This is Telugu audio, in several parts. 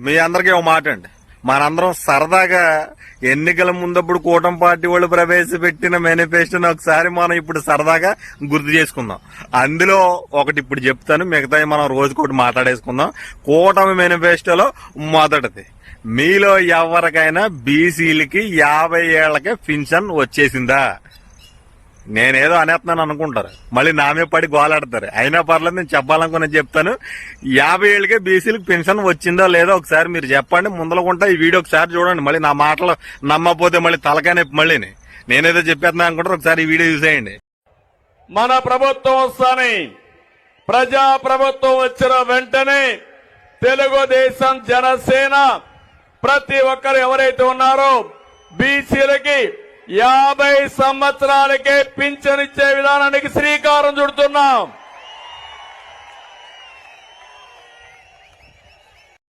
మీ అందరికీ ఒక మాట అండి, మనందరం సరదాగా ఎన్నికల ముందప్పుడు కూటమి పార్టీ వాళ్ళు ప్రవేశపెట్టిన మేనిఫెస్టోని ఒకసారి మనం ఇప్పుడు సరదాగా గుర్తు చేసుకుందాం. అందులో ఒకటి ఇప్పుడు చెప్తాను, మిగతాయి మనం రోజుకోటి మాట్లాడేసుకుందాం. కూటమి మేనిఫెస్టోలో మొదటిది, మీలో ఎవరికైనా బీసీలకి 50 ఏళ్లకే పింఛన్ వచ్చేసిందా? నేనేదో అనేస్తున్నాను అనుకుంటారు, మళ్ళీ నామే పడి గోలాడతారు. అయినా పర్లేదు, నేను చెప్పాలనుకున్నా చెప్తాను. 50 ఏళ్ళకే బీసీలకు పెన్షన్ వచ్చిందో లేదో ఒకసారి మీరు చెప్పండి. ముందలకుంటా ఈ వీడియో ఒకసారి చూడండి. మళ్ళీ నా మాటలు నమ్మకపోతే మళ్ళీ తలకాయ నొప్పి. మళ్ళీ నేనేదో చెప్పేస్తున్నా అనుకుంటారు, ఒకసారి ఈ వీడియో చూసేయండి. మన ప్రభుత్వం వస్తానే, ప్రజా ప్రభుత్వం వచ్చిన వెంటనే తెలుగుదేశం జనసేన ప్రతి ఒక్కరు ఎవరైతే ఉన్నారో బీసీలకి 50 సంవత్సరాలకే పింఛన్ ఇచ్చే విధానానికి శ్రీకారం చుడుతున్నాం.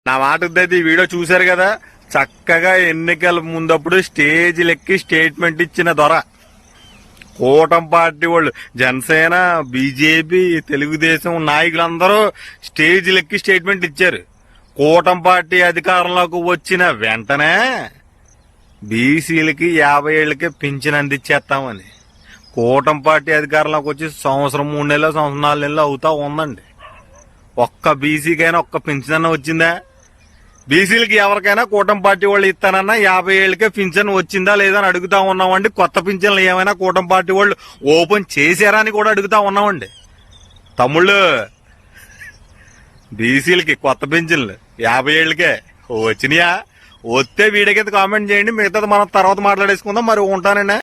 నా మాట ఉద్దైతే ఈ వీడియో చూశారు కదా, చక్కగా ఎన్నికల ముందప్పుడు స్టేజ్లెక్కి స్టేట్మెంట్ ఇచ్చిన దొర కూటమి పార్టీ వాళ్ళు, జనసేన, బీజేపీ, తెలుగుదేశం నాయకులందరూ స్టేజ్లెక్కి స్టేట్మెంట్ ఇచ్చారు. కూటమి పార్టీ అధికారంలోకి వచ్చిన వెంటనే బీసీలకి 50 ఏళ్ళకే పింఛన్ అందించేస్తామని. కూటమి పార్టీ అధికారంలోకి వచ్చి సంవత్సరం 3 నెలలు, సంవత్సరం 4 నెలలు అవుతా ఉందండి. ఒక్క బీసీకైనా ఒక్క పింఛన్ వచ్చిందా? బీసీలకి ఎవరికైనా కూటమి పార్టీ వాళ్ళు ఇస్తానన్నా 50 ఏళ్ళకే పింఛన్ వచ్చిందా లేదా అని అడుగుతా ఉన్నామండి. కొత్త పింఛన్లు ఏమైనా కూటమి పార్టీ వాళ్ళు ఓపెన్ చేశారా అని కూడా అడుగుతా ఉన్నామండి. తమ్ముళ్ళు, బీసీలకి కొత్త పింఛన్లు 50 ఏళ్ళకే వచ్చినాయా? వస్తే వీడియోకి కామెంట్ చేయండి, మిగతాది మనం తర్వాత మాట్లాడేసుకుందాం. మరి ఉంటానండి.